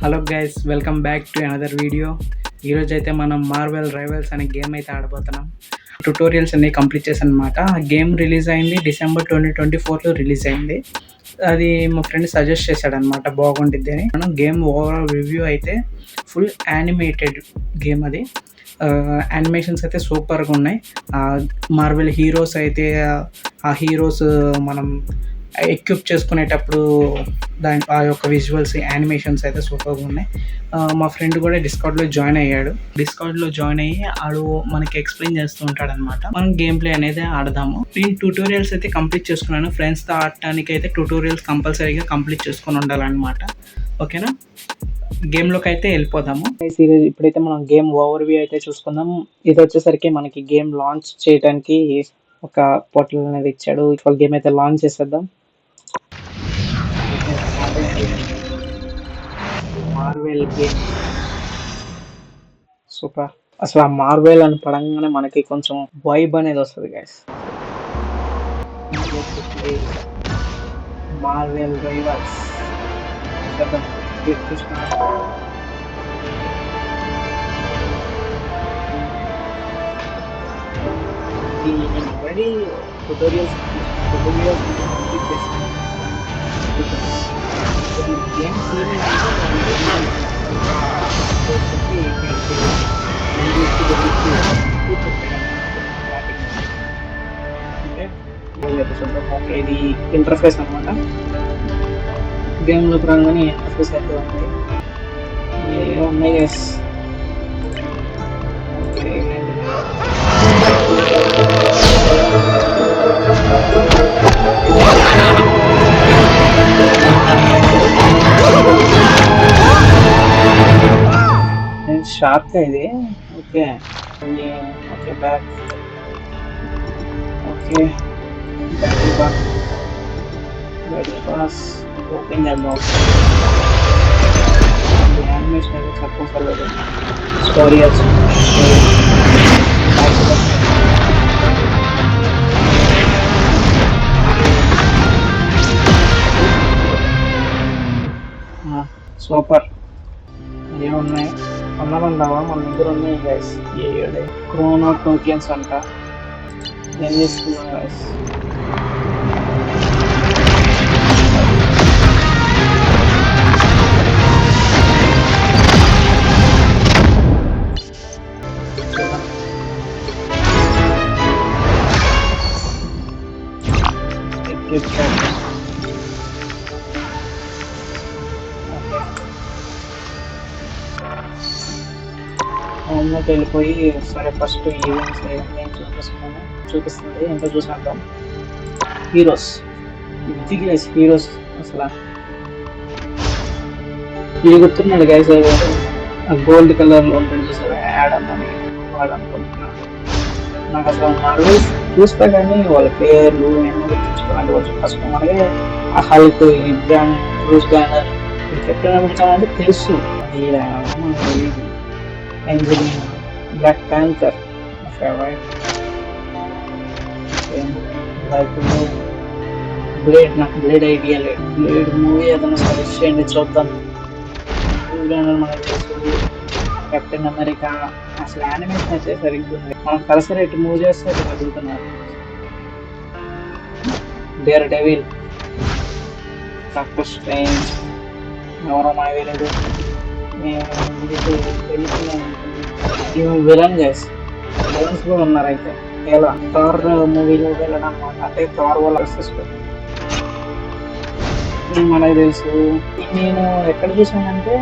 Hello guys, welcome back to another video. ఈరోజు అయితే మనం మార్వెల్ రైవల్స్ అనే గేమ్ అయితే ఆడబోతున్నాం. ట్యుటోరియల్స్ అన్ని కంప్లీట్ చేశాను అనమాట. ఆ గేమ్ రిలీజ్ అయింది డిసెంబర్ 2024లో రిలీజ్ అయింది. అది మా ఫ్రెండ్ సజెస్ట్ చేశాడనమాట, బాగుంటుంది అని. మనం గేమ్ ఓవరాల్ రివ్యూ అయితే ఫుల్ యానిమేటెడ్ గేమ్ అది. యానిమేషన్స్ అయితే సూపర్గా ఉన్నాయి. మార్వెల్ హీరోస్ అయితే ఆ హీరోస్ మనం ఎక్విప్ చేసుకునేటప్పుడు ఆ యొక్క విజువల్స్ యానిమేషన్స్ అయితే సూపర్గా ఉన్నాయి. మా ఫ్రెండ్ కూడా డిస్కౌంట్లో జాయిన్ అయ్యాడు. డిస్కౌంట్లో జాయిన్ అయ్యి ఆడు మనకి ఎక్స్ప్లెయిన్ చేస్తూ ఉంటాడు అనమాట. మనం గేమ్ ప్లే అనేది ఆడదాము. నేను ట్యూటోరియల్స్ అయితే కంప్లీట్ చేసుకున్నాను. ఫ్రెండ్స్తో ఆడటానికి అయితే ట్యూటోరియల్స్ కంపల్సరీగా కంప్లీట్ చేసుకొని ఉండాలన్నమాట. ఓకేనా, గేమ్లోకి అయితే వెళ్ళిపోదాము. ఇప్పుడైతే మనం గేమ్ ఓవర్వ్యూ అయితే చూసుకుందాం. ఇది వచ్చేసరికి మనకి గేమ్ లాంచ్ చేయడానికి ఒక పోర్టల్ అనేది ఇచ్చాడు. ఇప్పుడు గేమ్ అయితే లాంచ్ చేసేద్దాం. Marvel game super. అసలు ఆ మార్వెల్ అని పడంగానే మనకి కొంచెం వైబ్ అనేది వస్తుంది guys. Marvel rivals already tutorials complete చేస్తాను. గేమ్ ఓకే, ఇది ఇంటర్ఫేస్ అనమాట. గేమ్లోకి రాగానే ఇంటర్ఫేస్ అయితే ఉంది. ఉన్నాయి గైస్. ఓకే, షార్ప్ ఇది. Okay okay, back. Okay, pass open చేద్దాం. యానిమేషన్ అయితే చెప్పలేదు. Story super. ఏమున్నాయి కొన్నామంటావా? మన దగ్గర ఉన్నాయి గైస్. క్రోనో టోకెన్స్ అంట. ఏం తీసుకున్నాం గైస్? హోమ్లోకి వెళ్ళిపోయి సరే ఫస్ట్ ఈవెంట్స్ ఏమన్నీ చూపిస్తుంది. ఎంత చూసేద్దాం. హీరోస్ హీరోస్ అసలు ఇది గుర్తున్నాడు గైస్. గోల్డ్ కలర్లో ఉంటుంది చూసారా, యాడమ్ అని వాడు అనుకుంటున్నాను. నాకు అసలు మార్వెల్ చూస్తా కానీ వాళ్ళ పేర్లు ఏమో గుర్తించుకోవాలంటే కొంచెం కష్టం. అలాగే ఆ హల్క్, బ్రూస్ బ్యానర్ ఎక్కడ తెలుసు. Angelina, Black Panther, my favorite. Blade, నాకు బ్లేడ్ ఐడియా లేదు. బ్లేడ్ మూవీ ఏదైనా సజెస్ట్ చేయండి చూద్దాం. మనకు తెలుసు కెప్టెన్ అమెరికా. అసలు యానిమేషన్ అయితే సరిగ్గా మనం కలిసి రేటు మూవ్ చేస్తే అది చదువుతున్నారు. డేర్ డెవిల్, డాక్టర్ స్ట్రేంజ్, ఎవరో మా వేరేది విలన్ చేసి విలన్స్ కూడా ఉన్నారు. అయితే ఎలా థార్ మూవీలో వెళ్ళడం అనమాట. అంటే థార్ వాళ్ళ సిస్టర్ మనకు తెలుసు. నేను ఎక్కడ చూసానంటే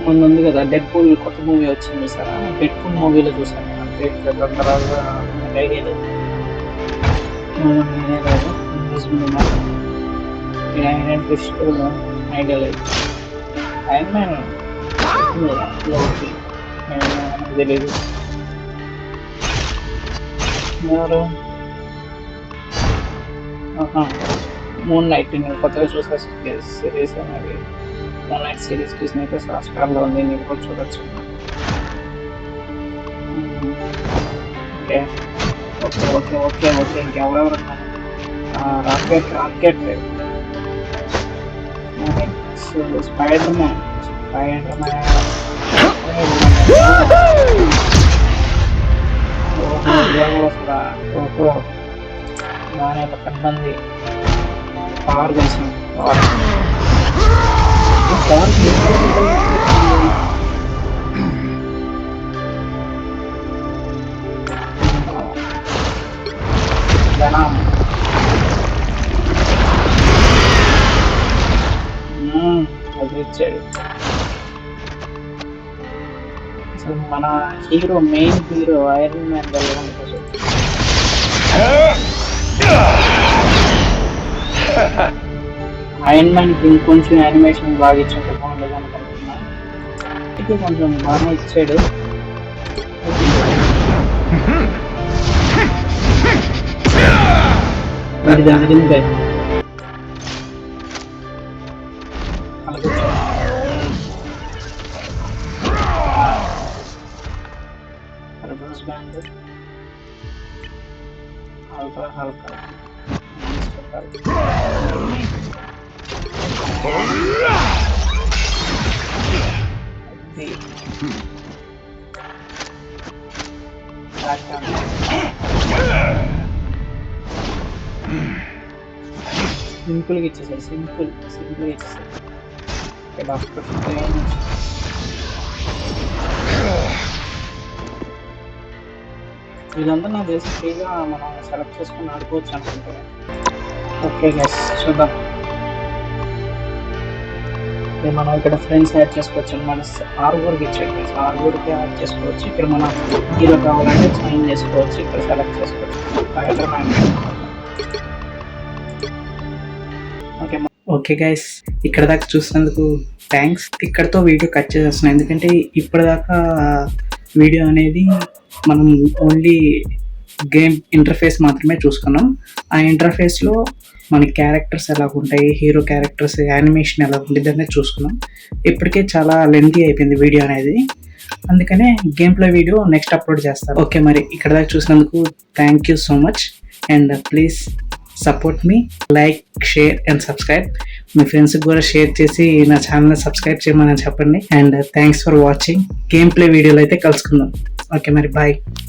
ముందు ఉంది కదా డెడ్ పూల్ కొత్త మూవీ వచ్చింది సార్. డెడ్ పూల్ మూవీలో చూసాను నేను. అంతే, తర్వాత ఐడియా లేదు. ఐరన్ ఫిస్ట్ ఐడియా లేదు. ఐరన్ మ్యాన్ తెలీదు ఎవరు. మూన్ నైట్ నేను కొత్తగా చూసా సిరీస్ అనేది. మూన్ నైట్ సిరీస్ చూసినైతే హాట్‌స్టార్లో ఉంది, నేను కూడా చూడొచ్చు. Okay okay okay okay okay ఇంకెవరెవరు ఉన్నారు? రాకెట్ స్పైడర్ మ్యాన్ ఓహో దాని యొక్క కన్నంది కార్ కోసం అది ఇచ్చాడు. అసలు మన hero main hero iron man వెళ్ళడం కోసం ఐరన్ మ్యాన్ ఇంకొంచెం యానిమేషన్ బాగా ఇచ్చింటే బాగుండదు అనుకుంటున్నా. ఇది కొంచెం బాగా ఇచ్చాడు. మరి జరిగింది హల్కా సింపుల్గా ఇచ్చేసారు. సింపుల్గా ఇచ్చేసారు. డాక్టర్ ఇదంతా నాకు తెలిసి ఫ్రీగా మనం సెలెక్ట్ చేసుకుని ఆడుకోవచ్చు అనుకుంటున్నాను. ఓకే గైస్ చూద్దాం. మనం ఇక్కడ ఫ్రెండ్స్ యాడ్ చేసుకోవచ్చు అనమాట. ఆరుగురికి ఇచ్చాడు గైస్, ఆరుగురికి యాడ్ చేసుకోవచ్చు. ఇక్కడ మనం హీరో కావాలంటే సైన్ చేసుకోవచ్చు. ఇక్కడ సెలెక్ట్ చేసుకోవచ్చు. ఓకే గైస్, ఇక్కడ దాకా చూసినందుకు థ్యాంక్స్. ఇక్కడతో వీడియో కట్ చేసేస్తున్నాను, ఎందుకంటే ఇప్పటిదాకా వీడియో అనేది మనం ఓన్లీ గేమ్ ఇంటర్ఫేస్ మాత్రమే చూసుకున్నాం. ఆ ఇంటర్ఫేస్లో మన క్యారెక్టర్స్ ఎలా ఉంటాయి, హీరో క్యారెక్టర్స్ యానిమేషన్ ఎలా ఉంటుంది అనేది చూసుకున్నాం. ఇప్పటికే చాలా లెంతీ అయిపోయింది వీడియో అనేది, అందుకనే game play video next upload చేస్తాను. ఓకే, మరి ఇక్కడ దాకా చూసినందుకు thank you so much and please support మీ, లైక్, షేర్ అండ్ సబ్స్క్రైబ్. మీ ఫ్రెండ్స్కి కూడా షేర్ చేసి నా ఛానల్ని సబ్స్క్రైబ్ చేయమని చెప్పండి. And thanks for watching. Game play వీడియోలో అయితే కలుసుకుందాం. ఓకే మరి బాయ్.